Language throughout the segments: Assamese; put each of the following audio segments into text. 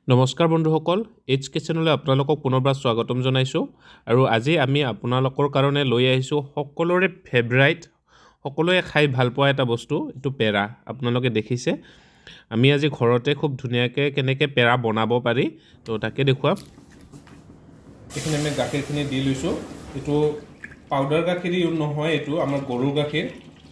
নমস্কাৰ বন্ধুসকল, এইচকে চেনেললৈ আপোনালোকক পুনৰবাৰ স্বাগতম জনাইছোঁ আৰু আজি আমি আপোনালোকৰ কাৰণে লৈ আহিছোঁ সকলোৰে ফেভৰাইট, সকলোৱে খাই ভাল পোৱা এটা বস্তু, এইটো পেৰা। আপোনালোকে দেখিছে আমি আজি ঘৰতে খুব ধুনীয়াকৈ কেনেকৈ পেৰা বনাব পাৰি তো তাকে দেখুৱাম। এইখিনি আমি গাখীৰখিনি দি লৈছোঁ। এইটো পাউডাৰ গাখীৰ নহয়, এইটো আমাৰ গৰুৰ গাখীৰ,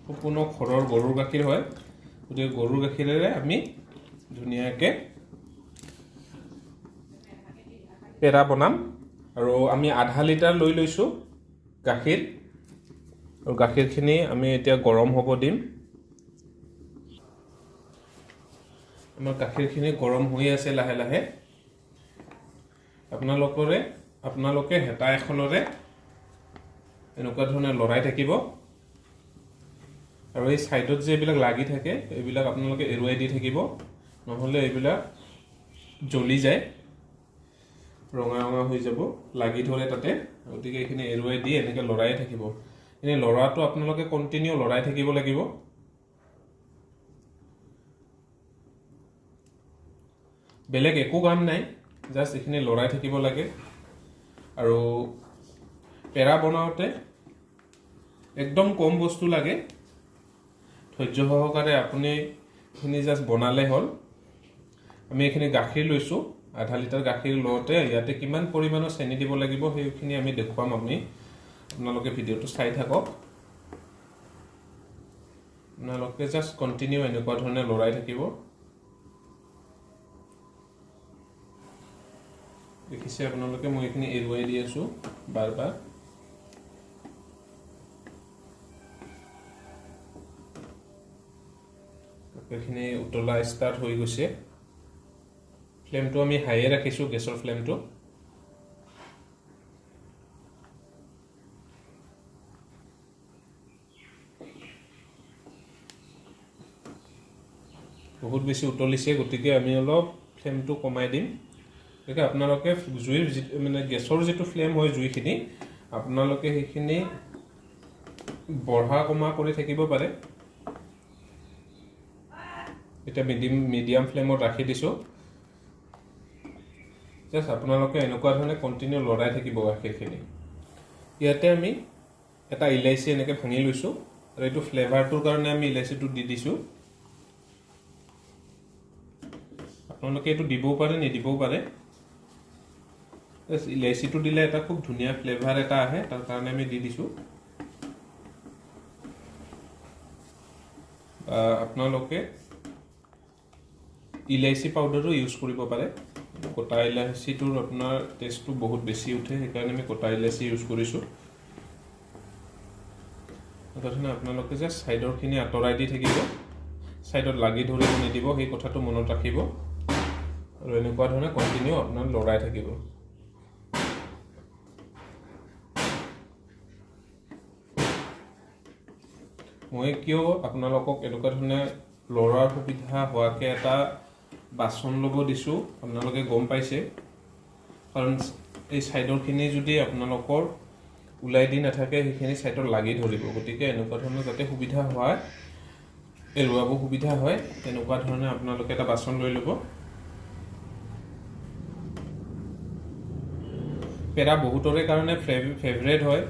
সম্পূৰ্ণ ঘৰৰ গৰুৰ গাখীৰ হয়। গতিকে গৰুৰ গাখীৰেৰে আমি ধুনীয়াকৈ পেৰা বনাম আৰু আমি আধা লিটাৰ লৈ লৈছোঁ গাখীৰ আৰু গাখীৰখিনি আমি এতিয়া গৰম হ'ব দিম। আমাৰ গাখীৰখিনি গৰম হৈ আছে লাহে লাহে। আপোনালোকে হেতা এখনেৰে এনেকুৱা ধৰণে লৰাই থাকিব আৰু এই ছাইডত যে এইবিলাক লাগি থাকে এইবিলাক আপোনালোকে এৰুৱাই দি থাকিব, নহ'লে এইবিলাক জ্বলি যায়, ৰঙা ৰঙা হৈ যাব, লাগি ধৰে তাতে। গতিকে এইখিনি এৰুৱাই দি এনেকৈ লৰাই থাকিব। এনেই লৰাটো আপোনালোকে কণ্টিনিউ লৰাই থাকিব লাগিব। বেলেগ একো কাম নাই, জাষ্ট এইখিনি লৰাই থাকিব লাগে। আৰু পেৰা বনাওঁতে একদম কম বস্তু লাগে, ধৈৰ্য সহকাৰে আপুনি এইখিনি জাষ্ট বনালে হ'ল। আমি এইখিনি গাখীৰ লৈছোঁ, আধা লিটাৰ গাখীৰ লওঁতে ইয়াতে কিমান পৰিমাণৰ চেনি দিব লাগিব সেইখিনি আমি দেখুৱাম। আপোনালোকে ভিডিঅ'টো চাই থাকক। আপোনালোকে জাষ্ট কণ্টিনিউ এনেকুৱা ধৰণে লৰাই থাকিব। দেখিছে আপোনালোকে, মই এইখিনি এৰুৱাই দি আছোঁ বাৰ বাৰ। এইখিনি উতলা ষ্টাৰ্ট হৈ গৈছে। ফ্লেমটো আমি হাইয়ে ৰাখিছোঁ, গেছৰ ফ্লেমটো। বহুত বেছি উতলিছে, গতিকে আমি অলপ ফ্লেমটো কমাই দিম। গতিকে আপোনালোকে জুইৰ গেছৰ যিটো ফ্লেম হয় জুইখিনি, আপোনালোকে সেইখিনি বঢ়া কমা কৰি থাকিব পাৰে। এতিয়া মিডিয়াম ফ্লেমত ৰাখি দিছোঁ। জাষ্ট আপোনালোকে এনেকুৱা ধৰণে কণ্টিনিউ লৰাই থাকিব গাখীৰখিনি। ইয়াতে আমি এটা ইলাইচি এনেকৈ ভাঙি লৈছোঁ আৰু এইটো ফ্লেভাৰটোৰ কাৰণে আমি ইলাইচিটো দি দিছোঁ। আপোনালোকে এইটো দিবও পাৰে, নিদিবও পাৰে। ইলাইচিটো দিলে এটা খুব ধুনীয়া ফ্লেভাৰ এটা আহে, তাৰ কাৰণে আমি দি দিছোঁ। আপোনালোকে ইলাইচি পাউডাৰো ইউজ কৰিব পাৰে। গোটা ইলাইচিটোৰ আপোনাৰ টেষ্টটো বহুত বেছি উঠে, সেইকাৰণে আমি গোটা ইলাইচি ইউজ কৰিছোঁ। প্ৰথমে আপোনালোকে যে ছাইডৰখিনি আঁতৰাই দি থাকিব, ছাইডত লাগি ধৰিব নিদিব, সেই কথাটো মনত ৰাখিব আৰু এনেকুৱা ধৰণে কণ্টিনিউ আপোনাৰ লৰাই থাকিব। মই কিয় আপোনালোকক এনেকুৱা ধৰণে লৰাৰ সুবিধা হোৱাকৈ এটা বাচন ল'ব দিছোঁ আপোনালোকে গম পাইছে, কাৰণ এই ছাইডৰখিনি যদি আপোনালোকৰ ওলাই দি নাথাকে সেইখিনি ছাইডত লাগি ধৰিব। গতিকে এনেকুৱা ধৰণৰ যাতে সুবিধা হয়, এৰুৱাব সুবিধা হয়, তেনেকুৱা ধৰণে আপোনালোকে এটা বাচন লৈ ল'ব। পেৰা বহুতৰে কাৰণে ফেভৰেট হয়,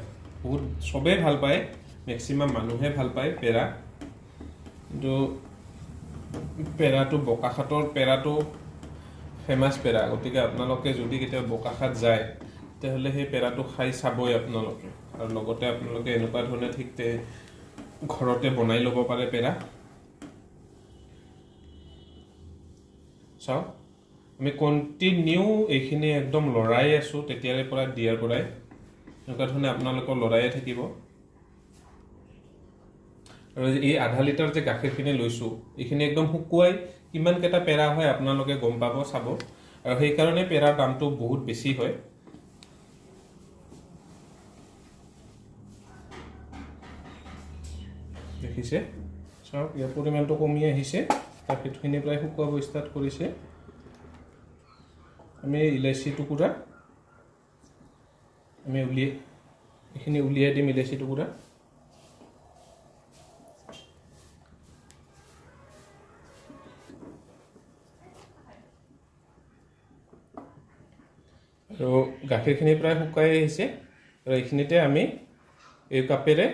বহুত চবেই ভাল পায়, মেক্সিমাম মানুহে ভাল পায় পেৰা। কিন্তু পেৰাটো বোকাখাতৰ পেৰাটো ফেমাছ পেৰা। গতিকে আপোনালোকে যদি কেতিয়াবা বোকাখাত যায় তেতিয়াহ'লে সেই পেৰাটো খাই চাবই আপোনালোকে। আৰু লগতে আপোনালোকে এনেকুৱা ধৰণে ঠিক ঘৰতে বনাই ল'ব পাৰে পেৰা। চাওক, আমি কণ্টিনিউ এইখিনি একদম লৰাই আছোঁ তেতিয়াৰে পৰা, দিয়াৰ পৰাই এনেকুৱা ধৰণে আপোনালোকৰ লৰায়ে থাকিব। আৰু এই আধা লিটাৰ যে গাখীৰখিনি লৈছোঁ, এইখিনি একদম শুকুৱাই কিমানকেইটা পেৰা হয় আপোনালোকে গম পাব, চাব। আৰু সেইকাৰণে পেৰাৰ দামটো বহুত বেছি হয়। দেখিছে, চাওক ইয়াৰ পৰিমাণটো কমি আহিছে, গাখীৰখিনি প্ৰায় শুকুৱাব ষ্টাৰ্ট কৰিছে। আমি ইলাইচি টুকুৰা এইখিনি উলিয়াই দিম, ইলাইচি টুকুৰা। আৰু গাখীৰখিনি প্ৰায় শুকাই আহিছে আৰু এইখিনিতে আমি এই কাপেৰে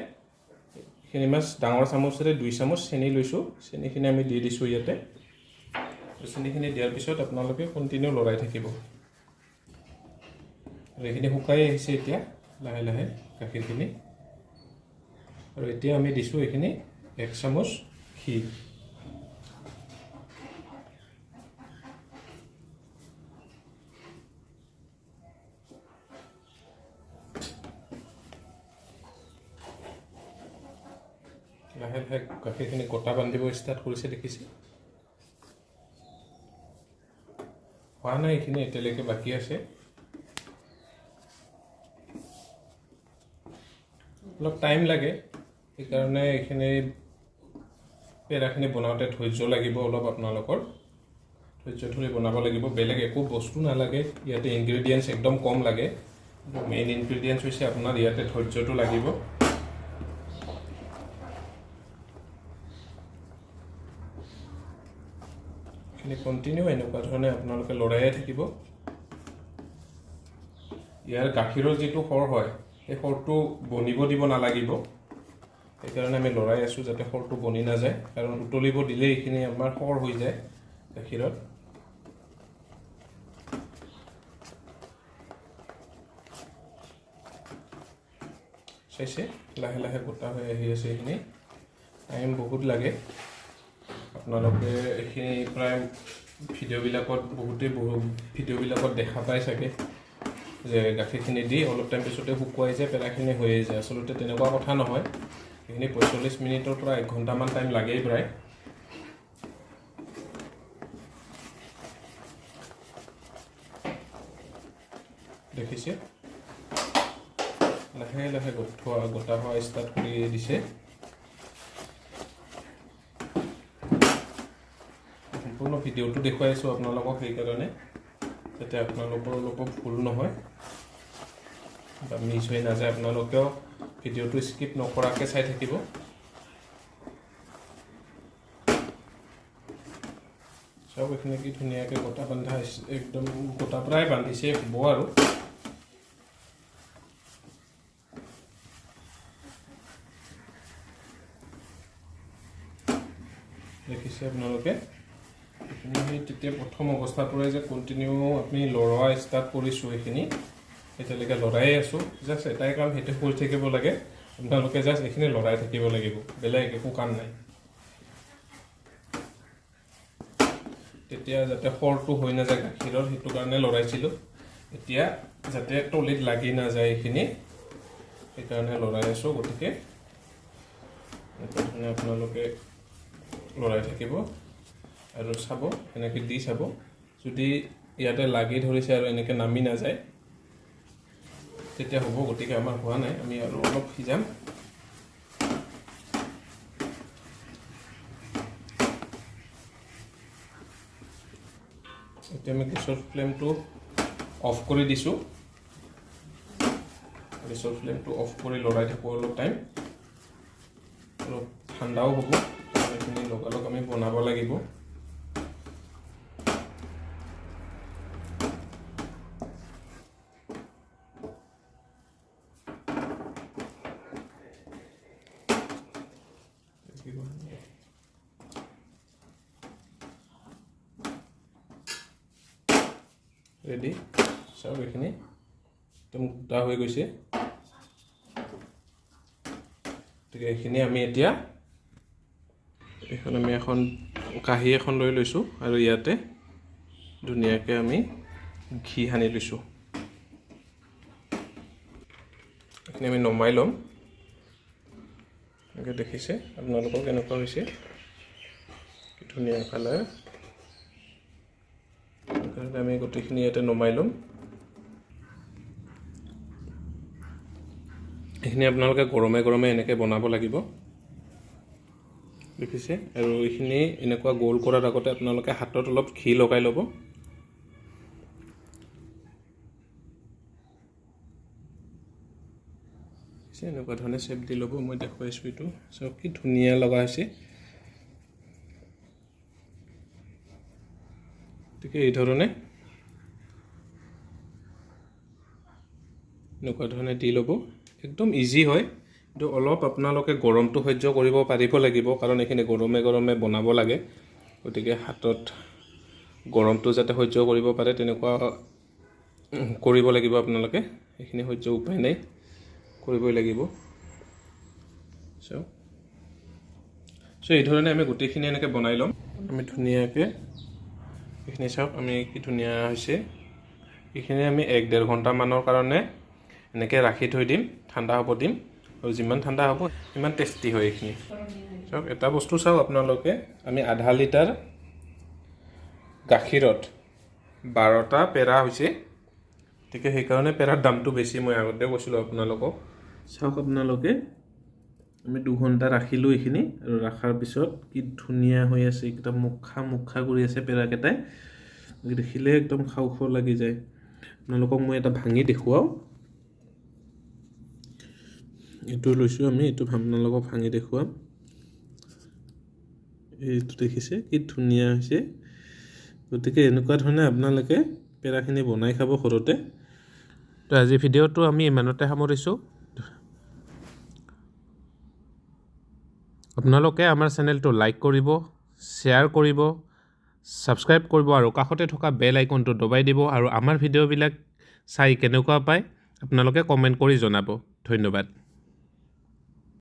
এইখিনি মাছ ডাঙৰ চামুচেৰে 2 চামুচ চেনি লৈছোঁ। চেনিখিনি আমি দি দিছোঁ ইয়াতে। চেনিখিনি দিয়াৰ পিছত আপোনালোকে কণ্টিনিউ লৰাই থাকিব। আৰু এইখিনি শুকাই আহিছে এতিয়া লাহে লাহে গাখীৰখিনি। আৰু এতিয়া আমি দিছোঁ এইখিনি 1 চামুচ ঘি। লাহে লাহে গাখীৰখিনি গোটা বান্ধিব ষ্টাৰ্ট কৰিছে, দেখিছে? হোৱা নাই এইখিনি, এতিয়ালৈকে বাকী আছে। অলপ টাইম লাগে, সেইকাৰণে এইখিনি পেৰাখিনি বনাওঁতে ধৈৰ্য লাগিব অলপ। আপোনালোকৰ ধৈৰ্য ধৰি বনাব লাগিব। বেলেগ একো বস্তু নালাগে ইয়াতে, ইনগ্ৰেডিয়েণ্টছ একদম কম লাগে। মেইন ইনগ্ৰেডিয়েণ্টছ হৈছে আপোনাৰ ইয়াতে ধৈৰ্যটো লাগিব। কণ্টিনিউ এনেকুৱা ধৰণে আপোনালোকে লৰাইয়ে থাকিব। ইয়াৰ গাখীৰৰ যিটো সৰ হয়, সেই সৰটো বনিব দিব নালাগিব। সেইকাৰণে আমি লৰাই আছোঁ যাতে সৰটো বনি নাযায়, কাৰণ উতলিব দিলে এইখিনি আমাৰ সৰ হৈ যায় গাখীৰত। চাইছে লাহে লাহে গোটা হৈ আহি আছে। এইখিনি টাইম বহুত লাগে। আপোনালোকে এইখিনি প্ৰায় ভিডিঅ'বিলাকত দেখা পাই চাগে যে গাখীৰখিনি দি অলপ টাইম পিছতে শুকুৱাই যায়, পেৰাখিনি হৈয়ে যায়। আচলতে তেনেকুৱা কথা নহয়। এইখিনি 45 মিনিটৰ পৰা 1 ঘণ্টামান টাইম লাগেই প্ৰায়। দেখিছে লাহে লাহে গোটা হোৱা ষ্টাৰ্ট কৰি দিছে। সম্পূৰ্ণ ভিডিঅ'টো দেখুৱাই আছোঁ আপোনালোকক, সেইকাৰণে যাতে আপোনালোকৰ অলপো ভুল নহয় বা মিছ হৈ নাযায়। আপোনালোকেও ভিডিঅ'টো স্কিপ নকৰাকৈ চাই থাকিব। চাওক এইখিনি কি ধুনীয়াকৈ গোটা বান্ধা, একদম গোটা প্ৰায় বান্ধিছে, হ'ব আৰু। দেখিছে আপোনালোকে এইখিনি তেতিয়া প্ৰথম অৱস্থাৰ পৰাই যে কণ্টিনিউ আমি লৰোৱা ষ্টাৰ্ট কৰিছোঁ। এইখিনি এতিয়ালৈকে লৰায়ে আছোঁ। জাষ্ট এটাই কাম, সেইটো কৰি থাকিব লাগে। আপোনালোকে জাষ্ট এইখিনি লৰাই থাকিব লাগিব, বেলেগ একো কাম নাই। তেতিয়া যাতে সৰটো হৈ নাযায় গাখীৰৰ, সেইটো কাৰণে লৰাইছিলোঁ। এতিয়া যাতে তলিত লাগি নাযায় এইখিনি, সেইকাৰণে লৰাই আছোঁ। গতিকে এনেকুৱা ধৰণে আপোনালোকে লৰাই থাকিব আৰু চাব, এনেকৈ দি চাব। যদি ইয়াতে লাগি ধৰিছে আৰু এনেকৈ নামি নাযায় তেতিয়া হ'ব। গতিকে আমাৰ হোৱা নাই, আমি আৰু অলপ সিজাম। এতিয়া আমি গেছৰ ফ্লেমটো অফ কৰি দিছোঁ। গেছৰ ফ্লেমটো অফ কৰি লৰাই থাকোঁ অলপ টাইম। অলপ ঠাণ্ডাও হ'ব, এইখিনি লগালগ আমি বনাব লাগিব। ৰেডি, চাওক এইখিনি একদম গোটা হৈ গৈছে। গতিকে এইখিনি আমি এতিয়া আমি এখন কাঁহী এখন লৈ লৈছোঁ আৰু ইয়াতে ধুনীয়াকৈ আমি ঘি সানি লৈছোঁ। এইখিনি আমি নমাই ল'ম। এনেকৈ দেখিছে আপোনালোকৰ কেনেকুৱা হৈছে, কি ধুনীয়া কালাৰ। আমি গোটেইখিনি ইয়াতে নমাই ল'ম। এইখিনি আপোনালোকে গৰমে গৰমে এনেকৈ বনাব লাগিব, দেখিছে? আৰু এইখিনি এনেকুৱা গোল কৰাৰ আগতে আপোনালোকে হাতত অলপ ঘি লগাই ল'ব। এনেকুৱা ধৰণে চেপ দি ল'ব। মই দেখুৱাইছোঁ এইটো, চাওক কি ধুনীয়া লগা হৈছে। গতিকে এই ধৰণে এনেকুৱা ধৰণে দি ল'ব একদম ইজি হয় কিন্তু অলপ আপোনালোকে গৰমটো সহ্য কৰিব পাৰিব লাগিব কাৰণ এইখিনি গৰমে গৰমে বনাব লাগে গতিকে হাতত গৰমটো যাতে সহ্য কৰিব পাৰে তেনেকুৱা কৰিব লাগিব আপোনালোকে এইখিনি সহ্য উপায় নাই কৰিবই লাগিব সো এই ধৰণে আমি গোটেইখিনি এনেকৈ বনাই ল'ম আমি ধুনীয়াকৈ এইখিনি চাওক আমি কি ধুনীয়া হৈছে এইখিনি আমি 1-1.5 ঘণ্টামানৰ কাৰণে এনেকৈ ৰাখি থৈ দিম ঠাণ্ডা হ'ব দিম আৰু যিমান ঠাণ্ডা হ'ব সিমান টেষ্টি হয় এইখিনি চাওক এটা বস্তু চাওক আপোনালোকে আমি আধা লিটাৰ গাখীৰত 12টা পেৰা হৈছে গতিকে সেইকাৰণে পেৰাৰ দামটো বেছি মই আগতে কৈছিলোঁ আপোনালোকক চাওক আপোনালোকে আমি 2 ঘণ্টা ৰাখিলোঁ এইখিনি আৰু ৰাখাৰ পিছত কি ধুনীয়া হৈ আছে একদম মুখা কৰি আছে পেৰাকেইটাই দেখিলে একদম খাওঁ খাওঁ লাগি যায় আপোনালোকক মই এটা ভাঙি দেখুৱাওঁ এইটো লৈছোঁ আমি এইটো আপোনালোকক ভাঙি দেখুৱাম এইটো দেখিছে কি ধুনীয়া হৈছে গতিকে এনেকুৱা ধৰণে আপোনালোকে পেৰাখিনি বনাই খাব ঘৰতে তো আজি ভিডিঅ'টো আমি ইমানতে সামৰিছোঁ আপোনালোকে আমাৰ চেনেলটো লাইক কৰিব শ্বেয়াৰ কৰিব ছাবস্ক্ৰাইব কৰিব আৰু কাষতে থকা বেল আইকনটো দবাই দিব আৰু আমাৰ ভিডিঅ'বিলাক চাই কেনেকুৱা পায় আপোনালোকে কমেণ্ট কৰি জনাব ধন্যবাদ